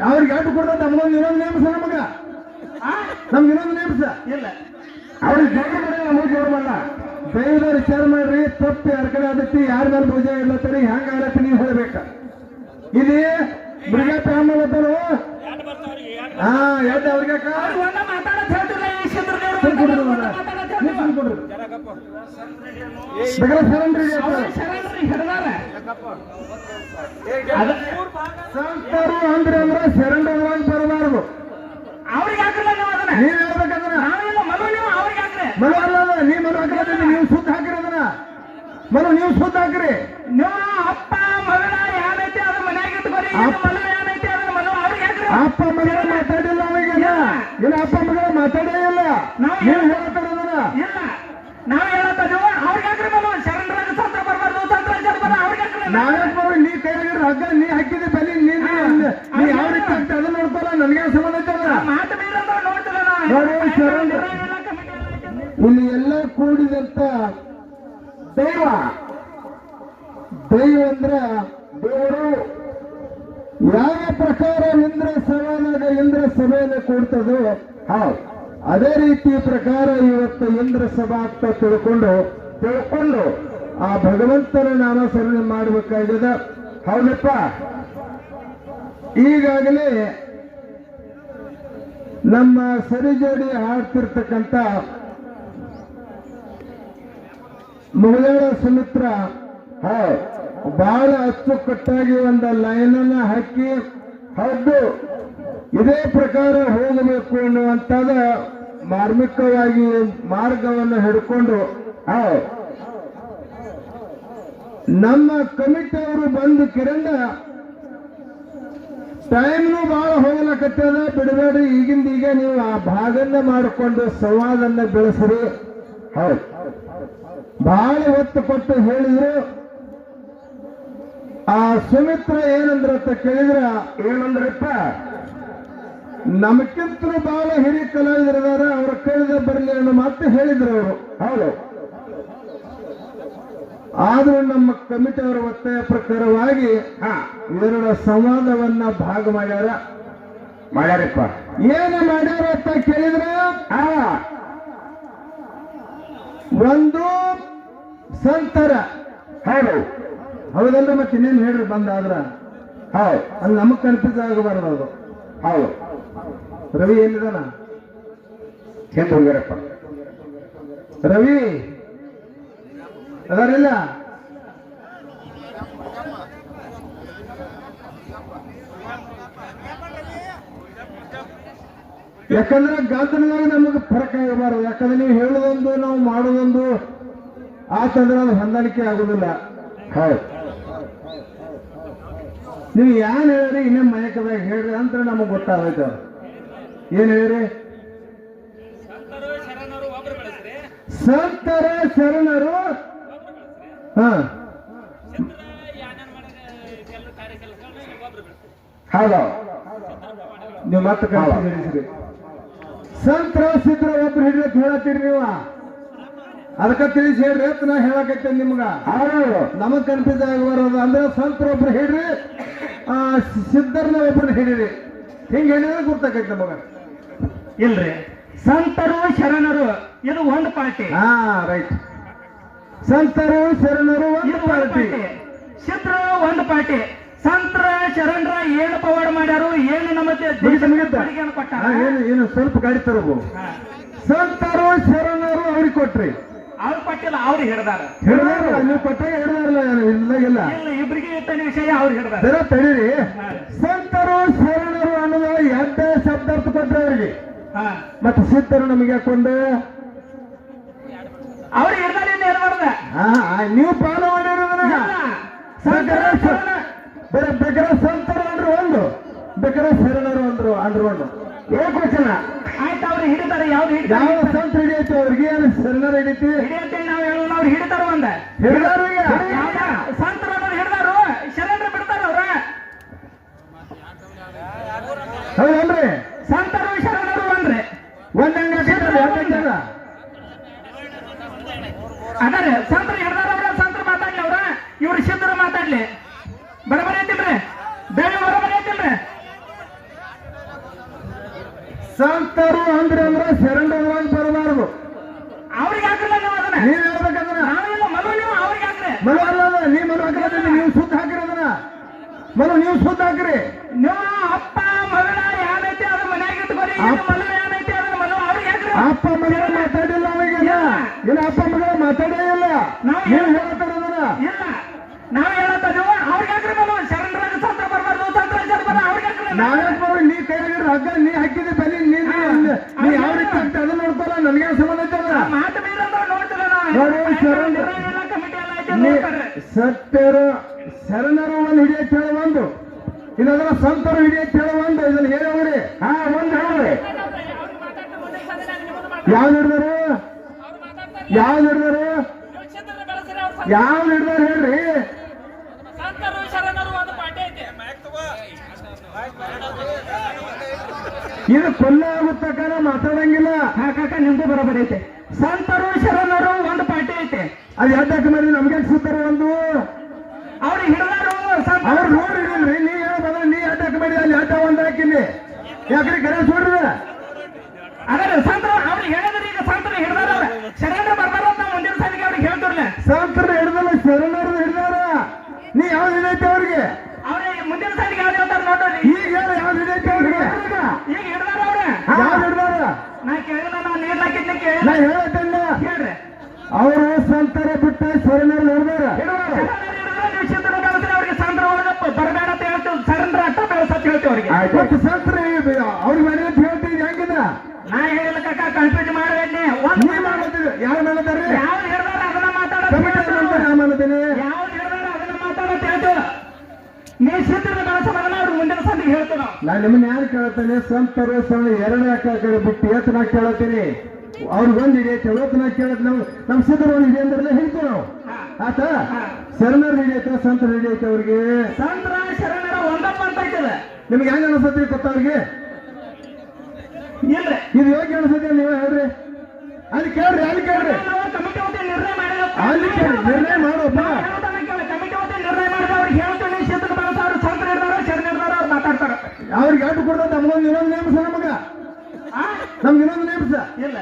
ಅವ್ರಿಗೆ ಆಟು ಕೊಡ್ದ ನಮ್ಗೊಂದು ಇನ್ನೊಂದು ನೇಮಸ ನಮಗ ನಮ್ಗೆ ಇನ್ನೊಂದು ನೇಮಸ ಇಲ್ಲ ಅವ್ರಿಗೆ ಜಗಳ ಮಾಡಿ ನಮಗೆ ಜೋರ್ಮಲ್ಲ ದೈವದ ವಿಚಾರ ಮಾಡ್ರಿ ತಪ್ಪು ಯಾರ ಕಡೆ ಆದತ್ತಿ ಯಾರ ಮೇಲೆ ಭುಜ ಇಡ್ಲತ್ತರಿ ಹೆಂಗ ಆಗತ್ತೆ ನೀವು ಹೇಳ್ಬೇಕ ಇಲ್ಲಿ ಮೃಗ ಪ್ರಾಮ ಬರ್ತರು ಹಾ ಯಾವ್ದು ಅವ್ರಿಗೆ ಸಂತರು ಅಂದ್ರೆ ಶರಣರವಾಗಿ ಬರಬಾರದು ಅವ್ರಿಗೆ ಹಾಕಿಲ್ಲ ನೀವು ಅದನ್ನ ನೀವ್ ಹೇಳ್ಬೇಕಂದ್ರ ಮನು ಅಲ್ಲ ನೀ ಮನು ಹಾಕಿರೋದ್ರಿಂದ ನೀವು ಸುತ್ತ ಹಾಕಿರೋದನ್ನ ಮನು ನೀವು ಸುತ್ತ ಹಾಕ್ರಿ ನೀವು ಅಪ್ಪ ಮಗಳ ಏನೈತಿ ಅದ್ರ ಮನ್ಯಾಗ ಇಟ್ಕೊರಿ ಮಗಳು ಏನೈತಿ ಅದ್ರ ಮನು ಅವ್ರಿಗೆ ಹಾಕ್ರಿ ಅಪ್ಪ ಮಗಳ ಮಾತಾಡಿಲ್ಲ ಅವಾಗೇನ ಇಲ್ಲ ಅಪ್ಪ ಮಗಳ ಮಾತಾಡೇ ಇಲ್ಲ ನೀವು ಹೇಳ್ತಾರದನ್ನ ಇಲ್ಲ ನಾವ್ ಹೇಳತ್ತೇವೆ ಅವ್ರಿಗೆ ಹಾಕ್ರಿ ಮನು ಶರಣರಾಗ ಸಂತ ಬರ್ಬಾರ್ದು ಸಂತರಾಜ್ ಬರ ಅವ್ರಿಗೆ ಹಾಕ್ರಿ ನಾಯಕ ನೀ ಕೈಯಾಗ ಹಗ್ಗ ನೀ ಹಾಕಿದ ಬೆಲೆ ನೀ ಯಾವ ರೀತಿ ಆಗ್ತದೆ ಅದನ್ನ ನೋಡ್ತಾರ ನನಗೆ ಸಂಬಂಧ ಐತದ ಮಾತು ಮೀರಂತ ನೋಡ್ತಿಲ್ಲ ಇಲ್ಲಿ ಎಲ್ಲ ಕೂಡಿದಂತ ದೈವ ಅಂದ್ರ ದೇವರು ಯಾವ ಪ್ರಕಾರ ಇಂದ್ರ ಸಭಾನಾಗ ಇಂದ್ರ ಸಭೆಯನ್ನು ಕೂಡ್ತದೋ ಹೌದು ಅದೇ ರೀತಿ ಪ್ರಕಾರ ಇವತ್ತು ಇಂದ್ರ ಸಭಾ ಅಂತ ತಿಳ್ಕೊಂಡು ಆ ಭಗವಂತನ ನಾಮಸ್ಮರಣೆ ಮಾಡಬೇಕಾಗಿದೆ. ಹೌದಪ್ಪ, ಈಗಾಗಲೇ ನಮ್ಮ ಸರಿಜೋಡಿ ಹಾಡ್ತಿರ್ತಕ್ಕಂಥ ಮುಗಳೇಳ ಸುಮಿತ್ರ ಬಹಳ ಅಚ್ಚುಕಟ್ಟಾಗಿ ಒಂದು ಲೈನನ್ನ ಹಾಕಿ ಹೌದು ಇದೇ ಪ್ರಕಾರ ಹೋಗಬೇಕು ಅನ್ನುವಂಥದ ಮಾರ್ಮಿಕವಾಗಿ ಮಾರ್ಗವನ್ನು ಹಿಡ್ಕೊಂಡು ನಮ್ಮ ಕಮಿಟಿಯವರು ಬಂದು ಕಿರಂಡ ಟೈಮ್ನು ಬಹಳ ಹೋಗ್ಲಕತ್ತದ, ಬಿಡಬೇಡಿ, ಈಗಿಂದ ಈಗ ನೀವು ಆ ಭಾಗನ್ನ ಮಾಡಿಕೊಂಡು ಸಂವಾದನ್ನ ಬೆಳೆಸ್ರಿ. ಹೌದು, ಬಹಳ ಒತ್ತು ಕೊಟ್ಟು ಹೇಳಿದ್ರು. ಆ ಸುಮಿತ್ರ ಏನಂದ್ರತ್ತ ಕೇಳಿದ್ರ ಏನಂದ್ರಪ್ಪ, ನಮಕ್ಕಿಂತಲೂ ಬಹಳ ಹಿರಿಯ ಕಲಾವಿದರಿದಾರ, ಅವ್ರ ಕೇಳಿದ ಬರಲಿ ಅನ್ನೋ ಮಾತು ಹೇಳಿದ್ರು ಅವರು. ಹೌದು, ಆದ್ರೂ ನಮ್ಮ ಕಮಿಟಿ ಅವರ ಒತ್ತಾಯ ಪ್ರಕಾರವಾಗಿ ಎರಡು ಸಂವಾದವನ್ನ ಭಾಗ ಮಾಡ್ಯಾರಪ್ಪ. ಏನು ಮಾಡ್ಯಾರ ಅಂತ ಕೇಳಿದ್ರ ಒಂದು ಸಂತರ ಹೌದಲ್ರ, ಮತ್ತೆ ಇನ್ನೇನು ಹೇಳ್ರಿ ಬಂದಾದ್ರ ಅಲ್ಲಿ ನಮಗ್ ಕನ್ಫ್ಯೂಸ್ ಆಗಬಾರ್ದು. ಅದು ಹೌದು, ರವಿ ಎಲ್ಲಿದಾನ ಎಂದು ಹೋಗ್ಯಾರಪ್ಪ. ರವಿ ಅದರಿಲ್ಲ, ಯಾಕಂದ್ರೆ ಗಾತ್ರದಾಗ ನಮಗೆ ಫರಕ್ ಆಗಬಾರದು. ಯಾಕಂದ್ರೆ ನೀವು ಹೇಳೋದೊಂದು ನಾವು ಮಾಡೋದೊಂದು ಆತಂದ್ರೆ ಅದು ಹೊಂದಾಣಿಕೆ ಆಗುದಿಲ್ಲ. ಹೌದು, ನೀವು ಏನ್ ಹೇಳ್ರಿ ಇನ್ನೇ ಮಯಕದಾಗ ಹೇಳ್ರಿ ಅಂತ ನಮಗ್ ಗೊತ್ತಾಗೈತೆ. ಏನ್ ಹೇಳ್ರಿ, ಸಂತರ ಶರಣರು ಹೌದು, ನೀವು ಮತ್ತೆ ಹೇಳಿದ್ರಿ ಸಂತರ ಸಿದ್ರ ಒಬ್ರು ಹಿಡ್ರಿ ಅಂತ ಹೇಳತ್ತೀರಿ ನೀವು. ಅದಕ್ಕ ತಿಳಿಸಿ ಹೇಳ್ರಿ ಅಂತ ನಾ ಹೇಳಕೈತೆ ನಿಮ್ಗ. ನಮಗ್ ಕನ್ಫ್ಯೂಸ್ ಆಗಬಾರದು. ಅಂದ್ರೆ ಸಂತರ ಒಬ್ರು ಹಿಡ್ರಿ, ಸಿದ್ಧರ್ನ ಒಬ್ರನ್ನ ಹಿಡೀರಿ, ಹಿಂಗ ಹೇಳಿದ್ರೆ ಗೊತ್ತಾಕೈತೆ ನಮಗ. ಇಲ್ರಿ, ಸಂತರು ಶರಣರು ಇದು ಒಂದು ಪಾರ್ಟಿ. ರೈಟ್, ಸಂತರು ಶರಣರು ಒಂದು ಪಾರ್ಟಿ, ಸಿದ್ಧರು ಒಂದು ಪಾರ್ಟಿ. ಸಂತರ ಶರಣರ ಏನು ಪವಾಡ ಮಾಡ್ಯಾರು, ಏನು ನಮ್ಮ ಏನು ಸ್ವಲ್ಪ ಗಾಡಿ ತರಬು. ಸಂತರು ಶರಣರು ಅವ್ರಿಗೆ ಕೊಟ್ರಿ, ಅವ್ರು ಕೊಟ್ಟಿಲ್ಲ, ಅವ್ರು ಹಿಡ್ದಾರ. ನೀವು ಕೊಟ್ಟಾಗ ಹಿಡ್ದಾರಲ್ಲ, ಇಲ್ಲ ಇಬ್ಬರಿಗೆ ಇಟ್ಟನ ವಿಷಯ ಅವ್ರು ಹಿಡ್ದಾರ. ತಡೀರಿ, ಸಂತರು ಶರಣರು ಅನ್ನೋದು ಎರಡೇ ಶಬ್ದಾರ್ಥ ಕೊಟ್ರೆ ಅವ್ರಿಗೆ. ಮತ್ತೆ ಸಿದ್ಧರು ನಮಗೆ ಹಾಕೊಂಡು ಅವ್ರಿಗೆ ಹಿಡ್ದಾರಿಂದ ಇರಬಾರ್ದ. ನೀವು ಪಾಲು ಮಾಡಿರೋದನ್ನ ಬೇಕಾದ್ರೆ ಸಂತರು ಅಂದ್ರು ಒಂದು, ಬೇಕಾದ್ರೆ ಶರಣರು ಅಂದ್ರು ಒಂದು. ಏಕವಚನ ಆಯ್ತು, ಅವ್ರು ಹಿಡಿತಾರೆ. ಯಾವ್ದು ಯಾವ ಸಂತ ಹಿಡಿಯೈತಿ ಅವ್ರಿಗೆ, ಏನು ಶರಣರು ಹಿಡಿತಿ ಹಿಡಿಯತ್ತೆ ನಾವು ಹೇಳೋಣ. ಅವ್ರು ಹಿಡಿತಾರ ಒಂದ ಹಿಡಿದಾರು. ಈಗ ಸಂತರು ಅನ್ನೋರು ಹಿಡ್ದಾರು, ಶರಣರು ಬಿಡ್ತಾರ ಅವ್ರ. ಹೌದಲ್ರಿ, ಸಂತರು ಶರಣರು ಒಂದ್ರಿ ಒಂದಂಗ ಅದಾರೆ. ಸಂತರು ಹಿಡ್ದಾರ ಅವ್ರ, ಸಂತರು ಮಾತಾಡ್ಲಿ ಅವ್ರ, ಇವ್ರು ಸಿದ್ಧರು ಮಾತಾಡ್ಲಿ. ಬರಬರಿ ಐತಿಲ್ರಿ, ಬೇರೆ ಬರಬರಿ ಐತಿಲ್ರಿ. ಸಂತರು ಅಂದ್ರೆ ಶರಣರವಾಗಿ ಬರಬಾರದು. ಅವ್ರಿಗೆ ಹಾಕಲ್ಲ ನೀವು ಅದನ್ನ. ನೀವ್ ಹೇಳ್ಬೇಕಂದ್ರ ನಾವೆಲ್ಲ ಮನು ನೀವು ಅವ್ರಿಗೆ ಹಾಕ್ರಿ. ಮನು ಅಲ್ಲ, ನೀ ಮನು ಹಾಕಿದ್ರೆ ನೀವು ಸುತ್ತ ಹಾಕಿರಿ ಅದನ್ನ. ಮನು ನೀವು ಸುತ್ತ ಹಾಕಿರಿ. ನೀವು ಅಪ್ಪ ಮಗಳ ಏನೈತಿ ಅದು ಮನ್ಯಾಗ ಇಟ್ಕೊರಿ. ಮನು ಏನೈತಿ ಅದನ್ನ ಮನು ಅವ್ರಿಗೆ ಹಾಕ್ರಿ. ಅಪ್ಪ ಮಗಳ ಮಾತಾಡಿಲ್ಲ ಅವಾಗೆಲ್ಲ. ಇಲ್ಲ ಅಪ್ಪ ಮಗಳ ಮಾತಾಡೇ ಇಲ್ಲ. ನೀವು ಹೇಳ್ತಾರ ಅದನ್ನ. ಇಲ್ಲ ನಾವ್ ಹೇಳತ್ತದು ಅವ್ರಿಗೆ ಹಾಕ್ರಿ. ಮನು ಶರಣರಾಗ ಸಂತ ಬರ್ಬಾರ್ದು, ಸಂತರಾಜರು ಬರ ಅವ್ರಿಗೆ ಹಾಕ್ರಿ. ನಾವ್ಯಾಕೆ ಬರೋ ನೀ ಕೈಯಾಗ ಹಗ್ಗ ನೀ ಹಾಕಿದ ಬೆಲೆ ನೀ ಯಾವ ರೀತಿ ಅಂತ ಅದನ್ನ ನೋಡ್ತಾರ. ನನಗೆ ಸಂಬಂಧ ಐತದ ಮಾತು ಮೀರಂತ ನೋಡ್ತೀರ ನಾವು. ಕಮಿಟಿ ಎಲ್ಲ ಐತೆ ನೋಡ್ತಾರೆ. ಸತ್ಯರು ಶರಣರು ಒಂದು ಹಿಡಿಯಕ್ಕೆ ಹೇಳ ಒಂದು, ಇಲ್ಲಂದ್ರೆ ಸಂತರು ಹಿಡಿಯಕ್ಕೆ ಹೇಳ ಒಂದು. ಇದನ್ನ ಹೇಳಿ ಹೋಗ್ರಿ. ಒಂದು ಹೇಳ್ರಿ. ಯಾವ್ದು ಹಿಡಿದಾರು ಯಾವ್ದು ಹಿಡಿದಾರು ಯಾವ್ದು ಹಿಡಿದಾರು ಹೇಳ್ರಿ. ಇದು ಕೊಲ್ಲ ಆಗುತ್ತಕಾರ ಮಾತಾಡಂಗಿಲ್ಲ. ಕಾಕ ನಿಮ್ದು ಬರೋಬರಿ ಐತೆ. ಸಂತರು ಶರಣರು ಒಂದು ಪಾರ್ಟಿ ಐತೆ. ಅದು ಯಾಕೆ ಮಾಡಿ ನಮ್ಗೆ ಸುತ್ತಾರೆ ಒಂದು. ಅವ್ರಿಗೆ ಹಿಡಿದಾರು ಅವ್ರು ನೋಡಿದ್ರಿ. ನೀ ಹೇಳೋದಾದ್ರೆ ನೀ ಯಾಕೆ ಮಾಡಿ ಅಲ್ಲಿ ಆಟ ಒಂದು ಹಾಕಿನಿ ಯಾಕ್ರಿ ಕರೆ ನೋಡ್ರಿ. ಅದೇ ಸಂತರು ಅವ್ರಿಗೆ ಹೇಳಿದ್ರಿ. ಈಗ ಸಂತರು ಹಿಡಿದಾರ ಶರಣರು ಬರ್ಬಾರ ಅಂತ ಮುಂದಿನ ಸಾಲಿಗೆ ಅವ್ರಿಗೆ ಹೇಳ್ತಿರ್ಲ. ಸಂತರು ಹಿಡಿದಲ್ಲ ಶರಣರು ಹಿಡಿದಾರ. ನೀ ಯಾವ್ದು ಹಿಡಿಯೈತೆ ಅವ್ರಿಗೆ. ಅವ್ರಿಗೆ ಮುಂದಿನ ಸಾಲಿಗೆ ಯಾವ್ದು ಹೇಳ್ತಾರ ನೋಡ್ರಿ. ಈಗ ಹೇಳ ಯಾವ್ದು ಹಿಡಿಯೈತೆ ಅವ್ರಿಗೆ. ಈಗ ಹಿಡಿದಾರ ಅವ್ರ ಯಾವ್ದು ಹಿಡಿದಾರ. ನಾ ಕೇಳಿಲ್ಲ. ನಾ ನೀರ್ ಹಾಕಿದ್ನ ಕೇಳಿ ನಾ ಹೇಳತ್ತಲ್ಲ. ಹೇಳ್ರಿ. ಅವರು ಸಂತರ ಬಿಟ್ಟ ಶರಣರು ನೋಡ್ದಾರ. ನೀವು ಚಿತ್ರ ಬೆಳೆಸ್ರಿ. ಅವ್ರಿಗೆ ಸಂತರ ಒಳಗ ಬರಬೇಡ ಅಂತ ಹೇಳ್ತೀವಿ. ಶರಣರ ಅಟ್ಟ ಬೆಳೆಸತ್ ಹೇಳ್ತೀವಿ ಅವ್ರಿಗೆ. ಮತ್ತೆ ಸಂತರ ಅವ್ರಿಗೆ ಮನೆ ಅಂತ ಹೇಳ್ತೀವಿ. ಹೆಂಗಿದ ನಾ ಹೇಳಿಲ್ಲ ಕಾಕ ಕನ್ಫ್ಯೂಸ್ ಮಾಡಬೇಡಿ. ನೀ ಮಾಡ್ತೀವಿ. ಯಾರು ಮಾಡ್ತಾರೆ. ಯಾವ್ದು ಹಿಡಿದಾರ ಅದನ್ನ ಮಾತಾಡೋದು. ನಾ ಮಾಡ್ತೀನಿ. ಯಾವ್ದು ಹಿಡಿದಾರ ಅದನ್ನ ಮಾತಾಡೋದು ಹೇಳ್ತೀವಿ. ನೀವು ಚಿತ್ರದ ಬೆಳೆಸೋದನ್ನ ಅವ್ರಿಗೆ ಮುಂದಿನ ಸಂದಿಗೆ ಹೇಳ್ತೀವಿ ನಾವು. ನಾನು ನಿಮ್ಮನ್ನ ಯಾರು ಕೇಳ್ತೇನೆ. ಸಂತರು ಸಣ್ಣ ಎರಡನೇ ಕಡೆ ಬಿಟ್ಟು ಇವತ್ತು ನಾ ಕೇಳತ್ತೀನಿ. ಅವ್ರಿಗೆ ಒಂದು ಹಿಡಿಯೈತೆ. ಇವತ್ತು ನಾ ಕೇಳತ್ ನಾವು ನಮ್ಮ ಸಿದ್ಧರು ಒಂದು ಹಿಡಿ ಅಂದ್ರೆ ಹೇಳ್ತೀವಿ ನಾವು. ಆತ ಶರಣರು ಹಿಡಿಯೈತೆ ಸಂತರು ಹಿಡಿಯೈತೆ ಅವ್ರಿಗೆ. ಸಂತರ ಶರಣರ ಒಂದಪ್ಪ ಅಂತ ಐತದ. ನಿಮ್ಗೆ ಹೆಂಗ ಅನಿಸ್ತೈತಿ ಗೊತ್ತವ್ರಿಗೆ. ಇಲ್ರಿ ಇದು ಯೋಗ್ಯ ಅನಿಸ್ತೈತಿ ನೀವೇ ಹೇಳ್ರಿ. ಅಲ್ಲಿ ಕೇಳ್ರಿ. ಅಲ್ಲಿ ಕೇಳ್ರಿ. ಕಮಿಟಿ ಹೋಗಿ ನಿರ್ಣಯ ಮಾಡಿದ. ಅಲ್ಲಿ ಕೇಳಿ ನಿರ್ಣಯ ಮಾಡೋಪ್ಪ. ಕಮಿಟಿ ಹೋಗಿ ನಿರ್ಣಯ ಮಾಡಿದ. ಅವ್ರಿಗೆ ಹೇಳ್ತೀನಿ ಚಿತ್ರ ಬೆಳೆಸ. ಅವ್ರು ಸಂತರ ಹಿಡ್ದಾರ ಶರಣ ಹಿಡ್ದಾರ ಅವ್ರು ಮಾತಾಡ್ತಾರ. ಅವ್ರಿಗೆ ಆಟ ಕೊಡ್ದ ನಮಗೊಂದು ಇನ್ನೊಂದು ನೇಮಸ. ನಮಗ ನಮ್ಗೆ ಇನ್ನೊಂದು ನೇಮಸ ಇಲ್ಲ.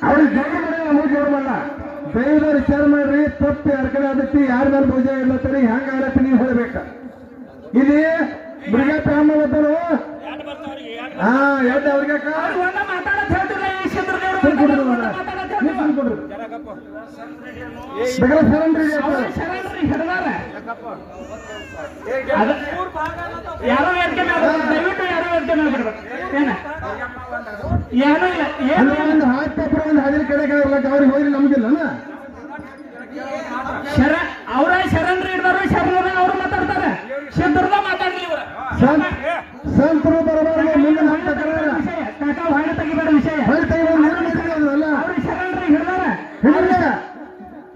ಅವ್ರಿಗೆ ಜೋಗ ಮಾಡಿ ನಮಗೆ ಜೋರ್ಮಲ್ಲ. ದೈವದ ವಿಚಾರ ಮಾಡ್ರಿ. ತಪ್ಪು ಯಾರ ಕಡೆ ಆದತ್ತಿ ಯಾರ ಮೇಲೆ ಭುಜ ಇಲ್ಲತ್ತರಿ ಹೆಂಗ ಆಗತ್ತಿ ನೀವು ಹೇಳ್ಬೇಕ. ಇಲ್ಲಿ ಮೃಗ ಪ್ರಾಮ ಬರ್ತರು. ಎರಡು ಅವ್ರಿಗೆ ಒಂದ ಮಾತಾಡೋದು ಹೇಳ್ತಿಲ್ಲ. ಈ ಚಿತ್ರದೇವ್ರು ಶರಣರು ಹಿಡ್ದಾರ. ಯಾರೋ ವೇದಿಕೆ ಮೇಲೆ ದಯವಿಟ್ಟು ಯಾರೋ ವೇದಿಕೆ ಮೇಲೆ ಬಿಡ್ಬೇಕು. ಏನ ಏನೂ ಇಲ್ಲ. ಏನು ಒಂದು ಹಾಕ್ತಪ್ಪ ಒಂದು ಹದಿನ ಕಡೆ ಅವ್ರಿಗೆ ಹೋಗಿ ನಮಗಿಲ್ಲ. ಅವರ ಶರಣರು ಹಿಡ್ದಾರು. ಶರಣರ ಅವ್ರು ಮಾತಾಡ್ತಾರೆ. ಸಿದ್ಧರದ ಮಾತಾಡ್ಲಿ ಇವ್ರ. ಸಂತರು ಬರಬಾರ್ದು. ಮುಂದಿನ ಹಂತ ಕಾಕ ಹೊಳೆ ತೆಗಿಬೇಡ ವಿಷಯ. ಅವ್ರಿಗೆ ಶರಣರು ಹಿಡ್ದಾರ.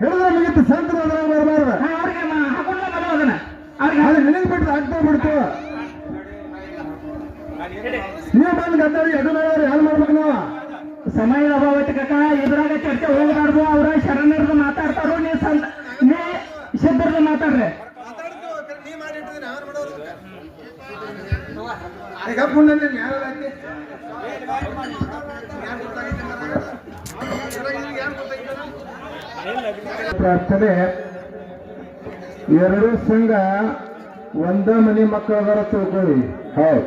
ಹೇಳಿದ್ರೆ ಮುಗಿತು. ಸಂತರು ಅದ್ರ ಬರಬಾರ್ದು. ಅವ್ರಿಗೆ ಹಾಕೊಂಡ ಬರೋ ಅದನ್ನ ಅವ್ರಿಗೆ ಅದು ನಿನಗೆ ಬಿಟ್ಟು ಆಗ್ತಾ ಬಿಡ್ತು. ನೀವು ಬಂದು ಗದ್ದವ್ರಿಗೆ ಎದು ಯಾರು ಮಾಡ್ಬೇಕು. ನಾವು ಸಮಯದ ಅಭಾವ ಐತೆ ಕಾಕ. ಇದ್ರಾಗ ಚರ್ಚೆ ಹೋಗಬಾರ್ದು. ಅವ್ರ ಶರಣರದು ಮಾತಾಡ್ತಾರೋ. ನೀ ಸಿದ್ಧರದು ಮಾತಾಡ್ರಿ. ಪ್ರಾರ್ಥನೆ. ಎರಡು ಸಂಘ ಒಂದ ಮನೆ ಮಕ್ಕಳದಾರ ತಿಳ್ಕೊಳ್ಳಿ. ಹೌದು.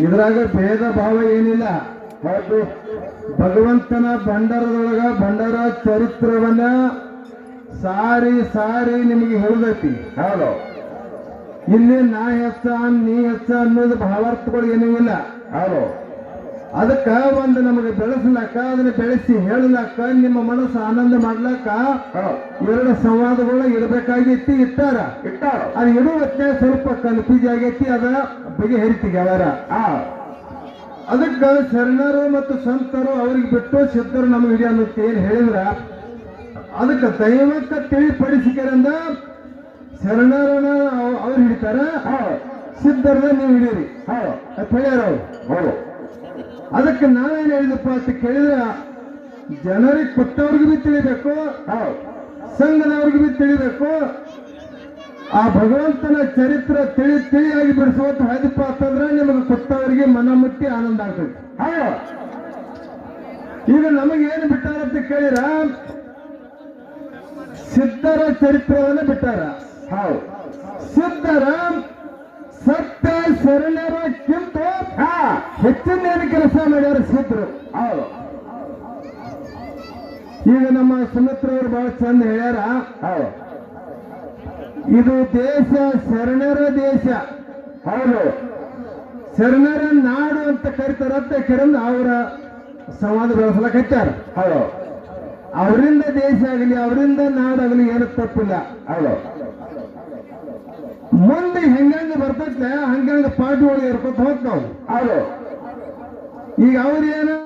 ಇದ್ರಾಗ ಭೇದ ಭಾವ ಏನಿಲ್ಲ. ಹೌದು. ಭಗವಂತನ ಭಂಡಾರದೊಳಗ ಭಂಡಾರ ಚರಿತ್ರವನ್ನ ಸಾರಿ ಸಾರಿ ನಿಮಗೆ ಹೇಳದೈತಿ. ಹೌದು. ಇಲ್ಲಿ ನಾ ಹೆಚ್ಚ ನೀ ಹೆಚ್ಚ ಅನ್ನೋದು ಭಾವಾರ್ಥಗಳು ಏನೂ ಇಲ್ಲ. ಹೌದು. ಅದಕ್ಕ ಒಂದು ನಮಗೆ ಬೆಳೆಸ್ಲಕ್ಕ ಅದನ್ನ ಬೆಳೆಸಿ ಹೇಳಲಕ್ಕ ನಿಮ್ಮ ಮನಸ್ಸು ಆನಂದ ಮಾಡ್ಲಕ್ಕ ಎರಡು ಸಂವಾದಗಳು ಇಡಬೇಕಾಗಿತ್ತು. ಇಟ್ಟಾರ. ಅದು ಇಡುವತ್ತೆ ಸ್ವಲ್ಪ ಕನ್ಫ್ಯೂಸ್ ಆಗೈತಿ. ಅದ ಬಗೆಹರಿತೀಗ ಅವರ. ಅದಕ್ಕ ಶರಣರು ಮತ್ತು ಸಂತರು ಅವ್ರಿಗೆ ಬಿಟ್ಟು ಸಿದ್ಧರು ನಮ್ಗೆ ಹಿಡಿಯ ಅನ್ನೋದು ಏನ್ ಹೇಳಿದ್ರ ಅದಕ್ಕೆ ದೈವಕ್ಕೆ ತಿಳಿಪಡಿಸಿಕರಿಂದ ಶರಣರನ್ನ ಅವ್ರು ಹಿಡಿತಾರ. ಸಿದ್ಧರನ್ನ ನೀವು ಹಿಡೀರಿ. ಹೇಳ್ಯಾರ. ಅದಕ್ಕೆ ನಾವೇನ್ ಹೇಳಿದಪ್ಪ ಅಂತ ಕೇಳಿದ್ರೆ ಜನರಿಗೆ ಕೊಟ್ಟವ್ರಿಗೆ ಬಿ ತಿಳಿಬೇಕು. ಸಂಘದವ್ರಿಗೆ ಬಿ ತಿಳಿಬೇಕು. ಆ ಭಗವಂತನ ಚರಿತ್ರೆ ತಿಳಿಯಾಗಿ ಬಿಡಿಸುವಂತ ಹಾದಿಪ್ಪ ಅಂತಂದ್ರೆ ನಿಮಗೆ ಕೊಟ್ಟವ್ರಿಗೆ ಅವ್ರಿಗೆ ಮನ ಮುಟ್ಟಿ ಆನಂದ ಆಗ್ತೈತಿ. ಈಗ ನಮಗೇನು ಬಿಟ್ಟಾರಂತ ಕೇಳಿರ ಸಿದ್ಧರ ಚರಿತ್ರೆಯನ್ನು ಬಿಟ್ಟಾರ. ಹೌದು, ಸಿದ್ಧರ ಸತ್ಯ ಶರಣರಕ್ಕಿಂತ ಹೆಚ್ಚಿನೇನು ಕೆಲಸ ಮಾಡ್ಯಾರ ಸಿದ್ಧರು. ಹೌದು, ಈಗ ನಮ್ಮ ಸುಮಿತ್ರವರು ಬಹಳ ಚಂದ ಹೇಳ್ಯಾರ. ಹೌದು, ಇದು ದೇಶ ಶರಣರ ದೇಶ. ಹೌದು, ಶರಣರ ನಾಡು ಅಂತ ಕರಿತಾರಂತ ಕರೆದು ಅವರ ಸಂವಾದ ಬೆಳೆಸಲಕತ್ತಾರ. ಹೌದು, ಅವರಿಂದ ದೇಶ ಆಗಲಿ ಅವರಿಂದ ನಾಡಾಗಲಿ ಏನು ತಪ್ಪಿಲ್ಲ. ಹೌದು, ಮುಂದೆ ಹೆಂಗಂಗ ಬರ್ತೈತೆ ಹಂಗಂಗ ಪಾಠಗಳು ಇರ್ಕೊತ ಹೋಗ್ತಾವ. ಹೌದು, ಈಗ ಅವ್ರೇನು